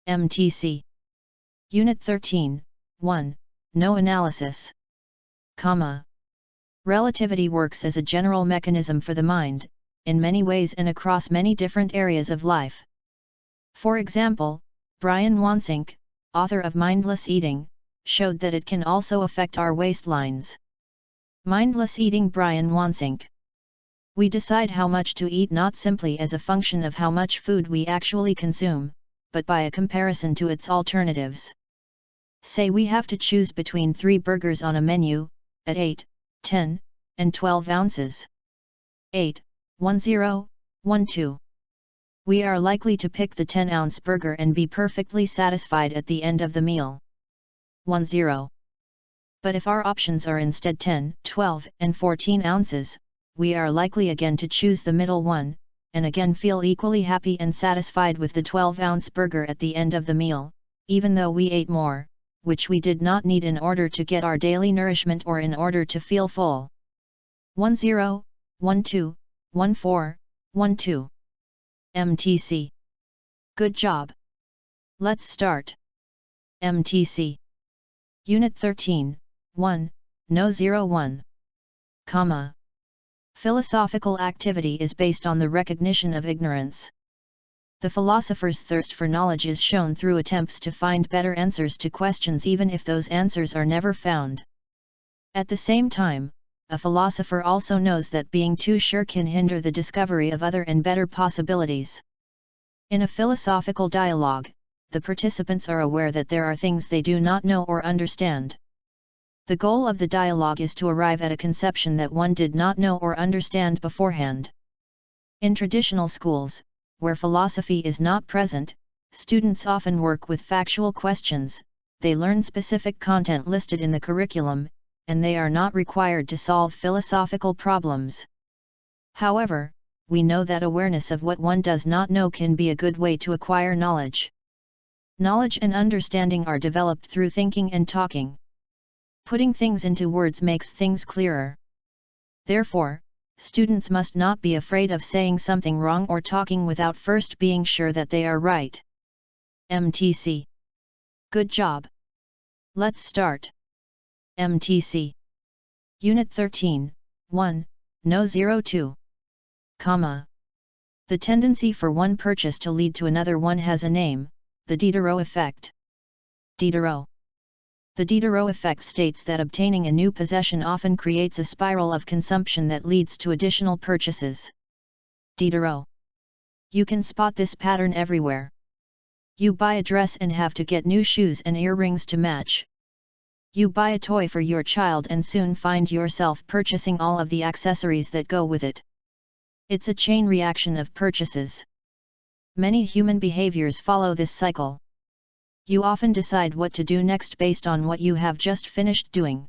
MTC. Unit 13, 1. No analysis. Relativity works as a general mechanism for the mind, in many ways and across many different areas of life. For example, Brian Wansink, author of Mindless Eating, showed that it can also affect our waistlines. Mindless eating. Brian Wansink. We decide how much to eat not simply as a function of how much food we actually consume, but by a comparison to its alternatives. Say we have to choose between 3 burgers on a menu, at 8, 10, and 12 ounces. 8, 10, 12. We are likely to pick the 10-ounce burger and be perfectly satisfied at the end of the meal. 10. But if our options are instead 10, 12, and 14 ounces, we are likely again to choose the middle one, and again feel equally happy and satisfied with the 12-ounce burger at the end of the meal, even though we ate more, which we did not need in order to get our daily nourishment or in order to feel full. 10, 12, 14, 12. MTC. Good job. Let's start. MTC. Unit 13, 1. No 01. Philosophical activity is based on the recognition of ignorance. The philosopher's thirst for knowledge is shown through attempts to find better answers to questions even if those answers are never found. At the same time, a philosopher also knows that being too sure can hinder the discovery of other and better possibilities. In a philosophical dialogue, the participants are aware that there are things they do not know or understand. The goal of the dialogue is to arrive at a conception that one did not know or understand beforehand. In traditional schools, where philosophy is not present, students often work with factual questions, they learn specific content listed in the curriculum, and they are not required to solve philosophical problems. However, we know that awareness of what one does not know can be a good way to acquire knowledge. Knowledge and understanding are developed through thinking and talking. Putting things into words makes things clearer. Therefore, students must not be afraid of saying something wrong or talking without first being sure that they are right. MTC. Good job. Let's start. MTC. Unit 13, 1. No 02. The tendency for one purchase to lead to another one has a name, the Diderot effect. Diderot. The Diderot effect states that obtaining a new possession often creates a spiral of consumption that leads to additional purchases. Diderot. You can spot this pattern everywhere. You buy a dress and have to get new shoes and earrings to match. You buy a toy for your child and soon find yourself purchasing all of the accessories that go with it. It's a chain reaction of purchases. Many human behaviors follow this cycle. You often decide what to do next based on what you have just finished doing.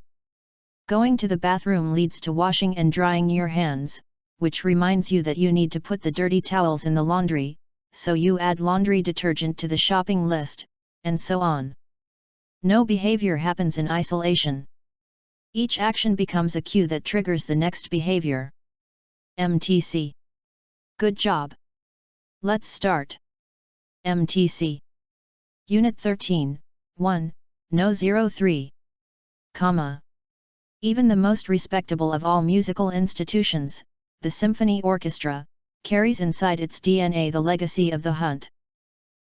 Going to the bathroom leads to washing and drying your hands, which reminds you that you need to put the dirty towels in the laundry, so you add laundry detergent to the shopping list, and so on. No behavior happens in isolation. Each action becomes a cue that triggers the next behavior. MTC. Good job. Let's start. MTC. Unit 13, 1. No 03. Even the most respectable of all musical institutions, the symphony orchestra, carries inside its DNA the legacy of the hunt.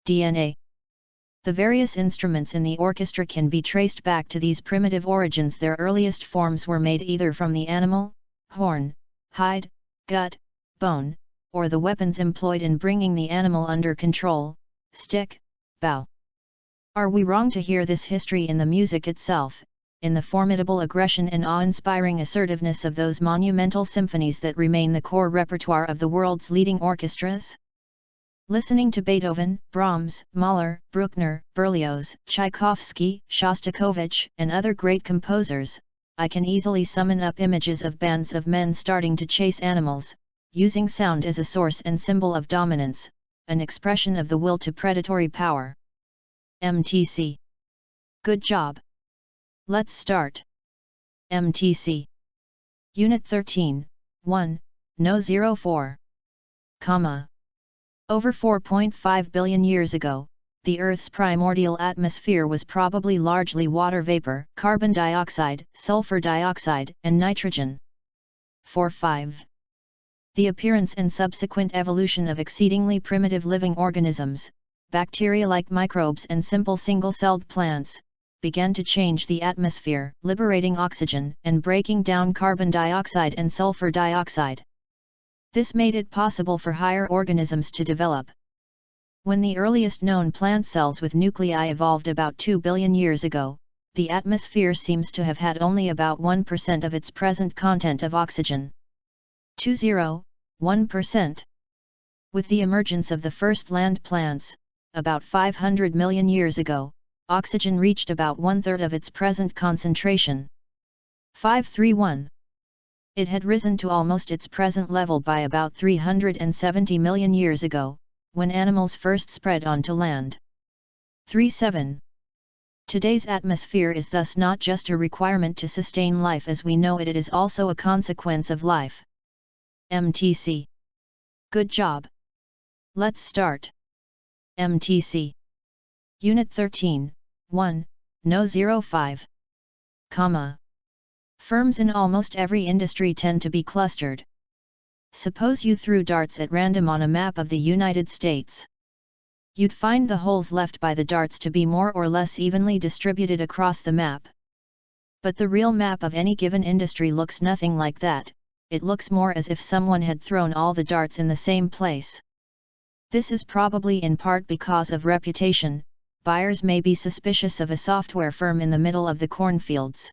DNA. The various instruments in the orchestra can be traced back to these primitive origins. Their earliest forms were made either from the animal, horn, hide, gut, bone, or the weapons employed in bringing the animal under control, stick, bow. Are we wrong to hear this history in the music itself, in the formidable aggression and awe-inspiring assertiveness of those monumental symphonies that remain the core repertoire of the world's leading orchestras? Listening to Beethoven, Brahms, Mahler, Bruckner, Berlioz, Tchaikovsky, Shostakovich, and other great composers, I can easily summon up images of bands of men starting to chase animals, using sound as a source and symbol of dominance, an expression of the will to predatory power. MTC. Good job. Let's start. MTC. Unit 13, 1. No 04. Over 4.5 billion years ago, the Earth's primordial atmosphere was probably largely water vapor, carbon dioxide, sulfur dioxide, and nitrogen. 4.5. The appearance and subsequent evolution of exceedingly primitive living organisms, bacteria-like microbes and simple single-celled plants, began to change the atmosphere, liberating oxygen and breaking down carbon dioxide and sulfur dioxide. This made it possible for higher organisms to develop. When the earliest known plant cells with nuclei evolved about 2 billion years ago, the atmosphere seems to have had only about 1% of its present content of oxygen. 1%. With the emergence of the first land plants, about 500 million years ago, oxygen reached about 1/3 of its present concentration. 531. It had risen to almost its present level by about 370 million years ago, when animals first spread onto land. 37. Today's atmosphere is thus not just a requirement to sustain life as we know it, it is also a consequence of life. MTC. Good job. Let's start. MTC. Unit 13, 1, No 05. Comma. Firms in almost every industry tend to be clustered. Suppose you threw darts at random on a map of the United States. You'd find the holes left by the darts to be more or less evenly distributed across the map. But the real map of any given industry looks nothing like that, it looks more as if someone had thrown all the darts in the same place. This is probably in part because of reputation. Buyers may be suspicious of a software firm in the middle of the cornfields.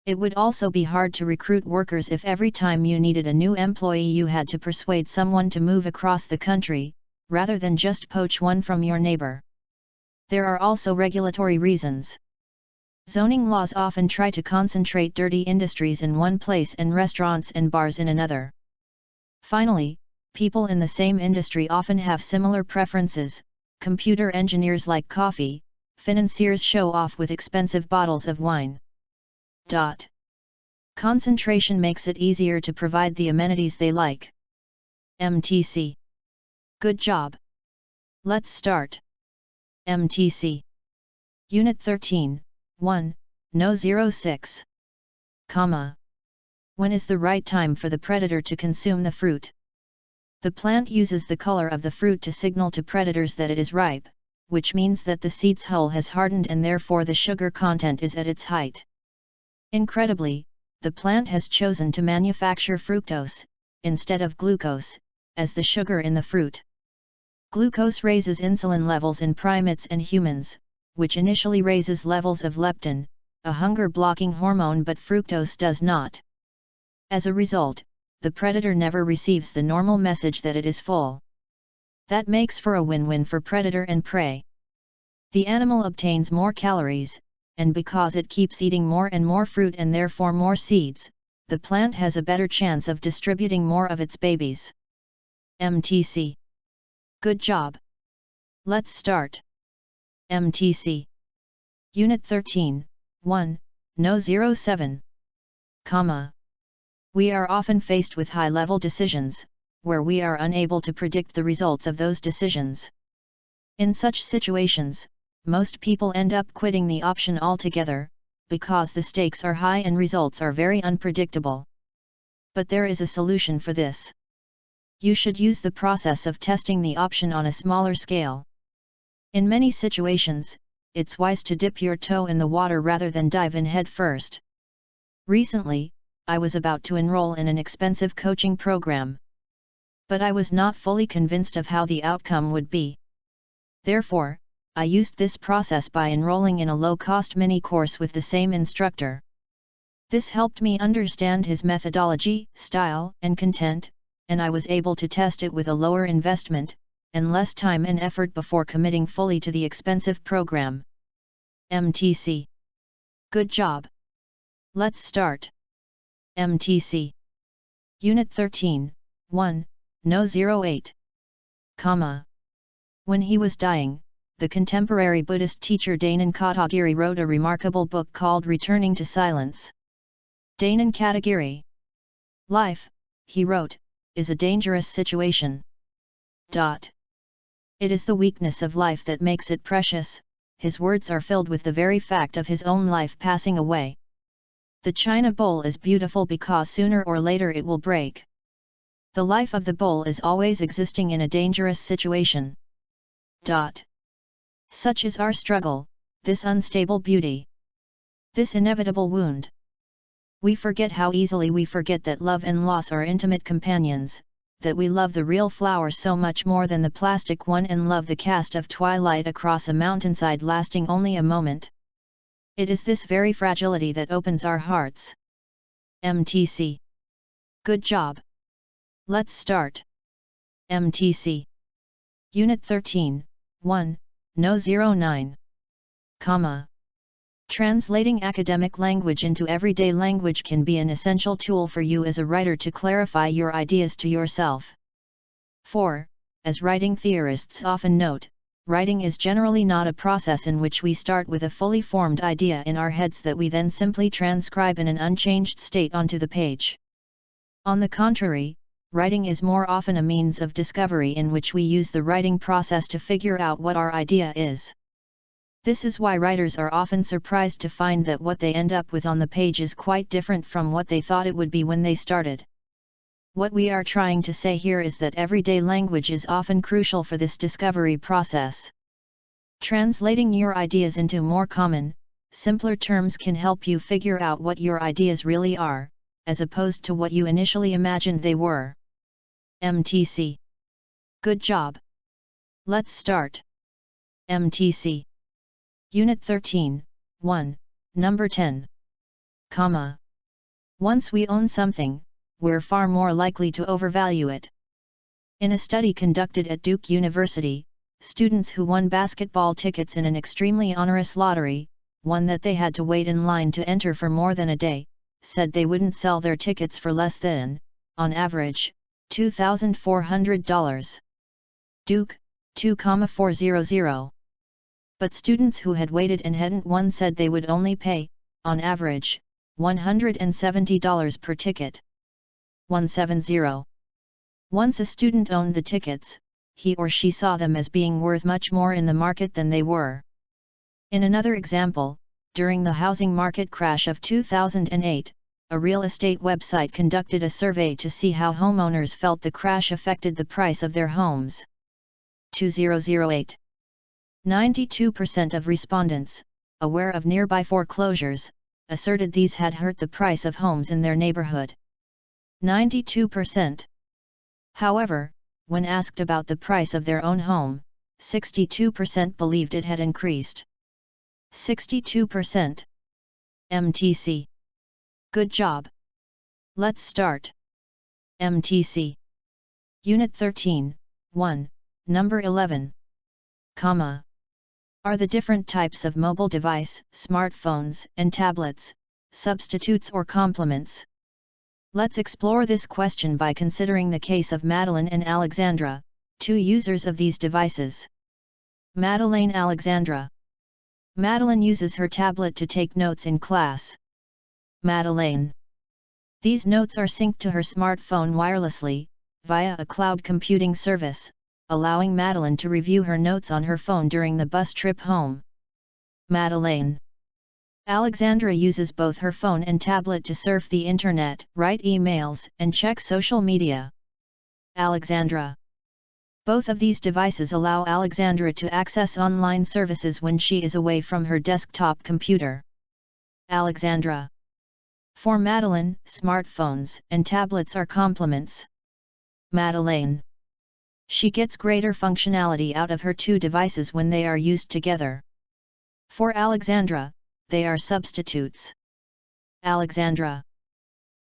It would also be hard to recruit workers if every time you needed a new employee you had to persuade someone to move across the country, rather than just poach one from your neighbor. There are also regulatory reasons. Zoning laws often try to concentrate dirty industries in one place and restaurants and bars in another. Finally, people in the same industry often have similar preferences. Computer engineers like coffee, financiers show off with expensive bottles of wine. Concentration makes it easier to provide the amenities they like. MTC. Good job. Let's start. MTC. Unit 13, 1, No 06. Comma. When is the right time for the predator to consume the fruit? The plant uses the color of the fruit to signal to predators that it is ripe, which means that the seed's hull has hardened and therefore the sugar content is at its height. Incredibly, the plant has chosen to manufacture fructose, instead of glucose, as the sugar in the fruit. Glucose raises insulin levels in primates and humans, which initially raises levels of leptin, a hunger-blocking hormone, but fructose does not. As a result, the predator never receives the normal message that it is full. That makes for a win-win for predator and prey. The animal obtains more calories, and because it keeps eating more and more fruit and therefore more seeds, the plant has a better chance of distributing more of its babies. MTC. Good job. Let's start. MTC. Unit 13, 1, No 07. Comma. We are often faced with high-level decisions, where we are unable to predict the results of those decisions. In such situations, most people end up quitting the option altogether, because the stakes are high and results are very unpredictable. But there is a solution for this. You should use the process of testing the option on a smaller scale. In many situations, it's wise to dip your toe in the water rather than dive in head first. Recently, I was about to enroll in an expensive coaching program. But I was not fully convinced of how the outcome would be. Therefore, I used this process by enrolling in a low-cost mini-course with the same instructor. This helped me understand his methodology, style, and content, and I was able to test it with a lower investment, and less time and effort before committing fully to the expensive program. MTC. Good job. Let's start. MTC. Unit 13, 1, No 08. Comma. When he was dying, the contemporary Buddhist teacher Dainin Katagiri wrote a remarkable book called Returning to Silence. Dainin Katagiri. Life, he wrote, is a dangerous situation. It is the weakness of life that makes it precious. His words are filled with the very fact of his own life passing away. The china bowl is beautiful because sooner or later it will break. The life of the bowl is always existing in a dangerous situation. Such is our struggle, this unstable beauty, this inevitable wound. We forget how easily we forget that love and loss are intimate companions, that we love the real flower so much more than the plastic one and love the cast of twilight across a mountainside lasting only a moment. It is this very fragility that opens our hearts. MTC. Good job. Let's start. MTC. Unit 13, 1, No 09. Translating academic language into everyday language can be an essential tool for you as a writer to clarify your ideas to yourself. 4. As writing theorists often note, writing is generally not a process in which we start with a fully formed idea in our heads that we then simply transcribe in an unchanged state onto the page. On the contrary, writing is more often a means of discovery in which we use the writing process to figure out what our idea is. This is why writers are often surprised to find that what they end up with on the page is quite different from what they thought it would be when they started. What we are trying to say here is that everyday language is often crucial for this discovery process. Translating your ideas into more common, simpler terms can help you figure out what your ideas really are, as opposed to what you initially imagined they were. MTC. Good job. Let's start. MTC. Unit 13, 1, Number 10. Once we own something, we're far more likely to overvalue it. In a study conducted at Duke University, students who won basketball tickets in an extremely onerous lottery, one that they had to wait in line to enter for more than a day, said they wouldn't sell their tickets for less than, on average, $2,400. Duke, 2,400. But students who had waited and hadn't won said they would only pay, on average, $170 per ticket. 170. Once a student owned the tickets, he or she saw them as being worth much more in the market than they were. In another example, during the housing market crash of 2008, a real estate website conducted a survey to see how homeowners felt the crash affected the price of their homes. 2008. 92% of respondents, aware of nearby foreclosures, asserted these had hurt the price of homes in their neighborhood. 92%. However, when asked about the price of their own home, 62% believed it had increased. 62%. MTC. Good job. Let's start. MTC. Unit 13, 1, Number 11. Are the different types of mobile device, smartphones, and tablets, substitutes or complements? Let's explore this question by considering the case of Madeline and Alexandra, two users of these devices. Madeleine Alexandra. Madeline uses her tablet to take notes in class. Madeleine. These notes are synced to her smartphone wirelessly, via a cloud computing service, allowing Madeline to review her notes on her phone during the bus trip home. Madeleine. Alexandra uses both her phone and tablet to surf the internet, write emails, and check social media. Alexandra. Both of these devices allow Alexandra to access online services when she is away from her desktop computer. Alexandra. For Madeline, smartphones and tablets are complements. Madeleine. She gets greater functionality out of her two devices when they are used together. For Alexandra, they are substitutes. Alexandra.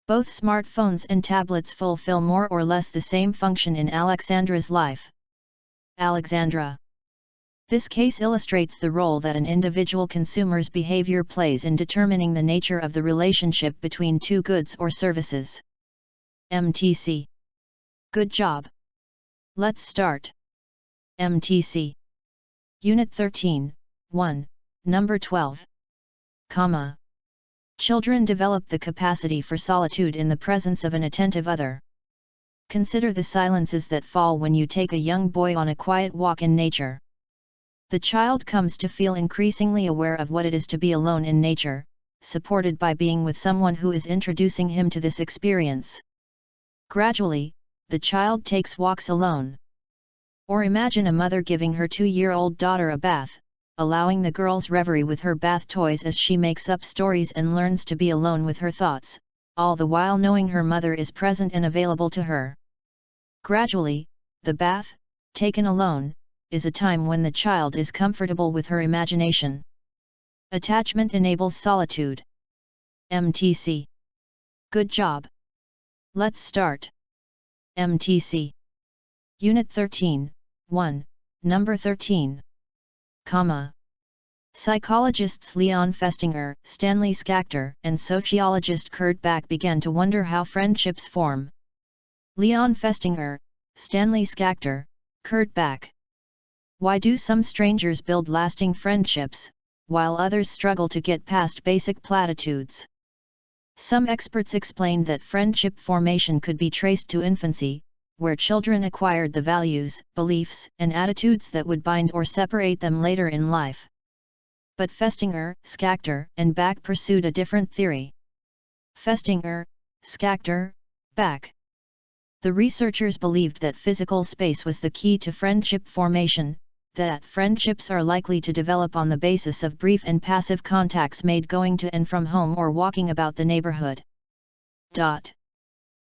Both smartphones and tablets fulfill more or less the same function in Alexandra's life. Alexandra. This case illustrates the role that an individual consumer's behavior plays in determining the nature of the relationship between two goods or services. MTC. Good job. Let's start. MTC. Unit 13, 1, Number 12. Children develop the capacity for solitude in the presence of an attentive other. Consider the silences that fall when you take a young boy on a quiet walk in nature. The child comes to feel increasingly aware of what it is to be alone in nature, supported by being with someone who is introducing him to this experience. Gradually, the child takes walks alone. Or imagine a mother giving her 2-year-old daughter a bath, allowing the girl's reverie with her bath toys as she makes up stories and learns to be alone with her thoughts, all the while knowing her mother is present and available to her. Gradually, the bath, taken alone, is a time when the child is comfortable with her imagination. Attachment enables solitude. MTC. Good job. Let's start. MTC. Unit 13, 1, Number 13. Comma. Psychologists Leon Festinger, Stanley Schachter, and sociologist Kurt Bach began to wonder how friendships form. Leon Festinger, Stanley Schachter, Kurt Bach. Why do some strangers build lasting friendships, while others struggle to get past basic platitudes? Some experts explained that friendship formation could be traced to infancy, where children acquired the values, beliefs, and attitudes that would bind or separate them later in life. But Festinger, Schachter, and Bach pursued a different theory. Festinger, Schachter, Bach. The researchers believed that physical space was the key to friendship formation, that friendships are likely to develop on the basis of brief and passive contacts made going to and from home or walking about the neighborhood.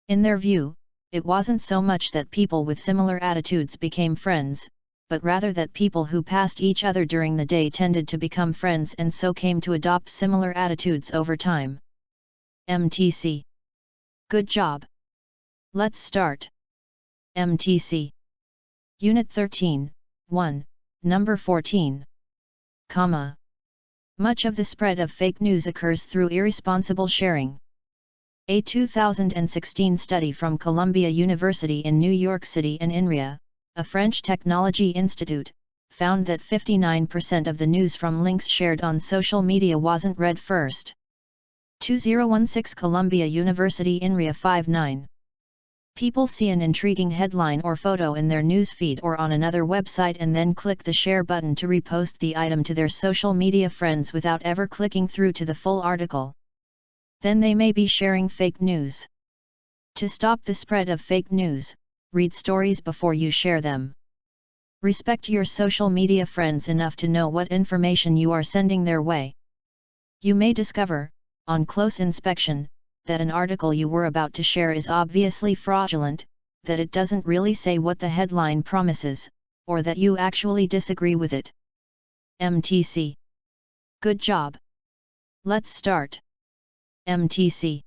In their view, it wasn't so much that people with similar attitudes became friends, but rather that people who passed each other during the day tended to become friends and so came to adopt similar attitudes over time. MTC. Good job. Let's start. MTC. Unit 13, 1, Number 14. Comma. Much of the spread of fake news occurs through irresponsible sharing. A 2016 study from Columbia University in New York City and INRIA, a French technology institute, found that 59% of the news from links shared on social media wasn't read first. 2016 Columbia University INRIA 59. People see an intriguing headline or photo in their newsfeed or on another website and then click the share button to repost the item to their social media friends without ever clicking through to the full article. Then they may be sharing fake news. To stop the spread of fake news, read stories before you share them. Respect your social media friends enough to know what information you are sending their way. You may discover, on close inspection, that an article you were about to share is obviously fraudulent, that it doesn't really say what the headline promises, or that you actually disagree with it. MTC. Good job. Let's start. MTC.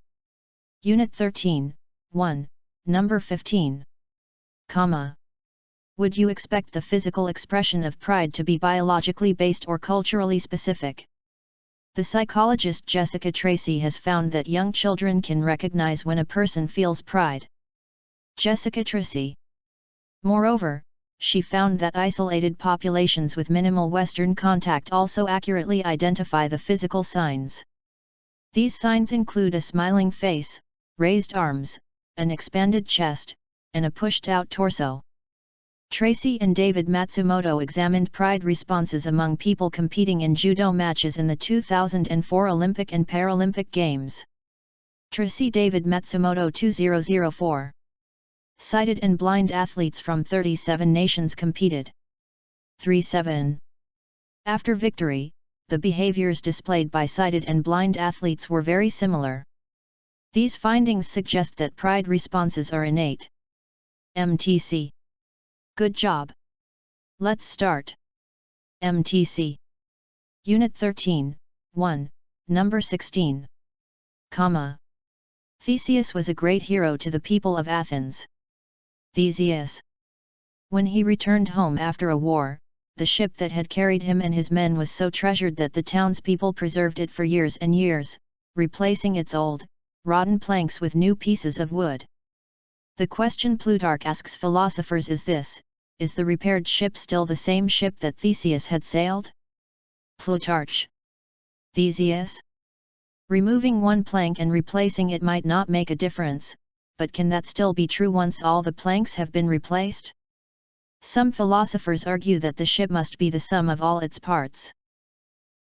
Unit 13, 1, Number 15. Comma. Would you expect the physical expression of pride to be biologically based or culturally specific? The psychologist Jessica Tracy has found that young children can recognize when a person feels pride. Jessica Tracy. Moreover, she found that isolated populations with minimal Western contact also accurately identify the physical signs. These signs include a smiling face, raised arms, an expanded chest, and a pushed-out torso. Tracy and David Matsumoto examined pride responses among people competing in judo matches in the 2004 Olympic and Paralympic Games. Tracy David Matsumoto 2004. Sighted and blind athletes from 37 nations competed. 3-7. After victory, the behaviors displayed by sighted and blind athletes were very similar. These findings suggest that pride responses are innate. MTC. Good job. Let's start. MTC. Unit 13, 1, Number 16. Comma. Theseus was a great hero to the people of Athens. Theseus. When he returned home after a war, the ship that had carried him and his men was so treasured that the townspeople preserved it for years and years, replacing its old, rotten planks with new pieces of wood. The question Plutarch asks philosophers is this: is the repaired ship still the same ship that Theseus had sailed? Plutarch. Theseus. Removing one plank and replacing it might not make a difference, but can that still be true once all the planks have been replaced? Some philosophers argue that the ship must be the sum of all its parts.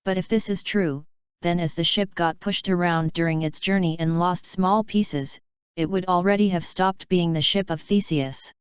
But if this is true, then as the ship got pushed around during its journey and lost small pieces, it would already have stopped being the ship of Theseus.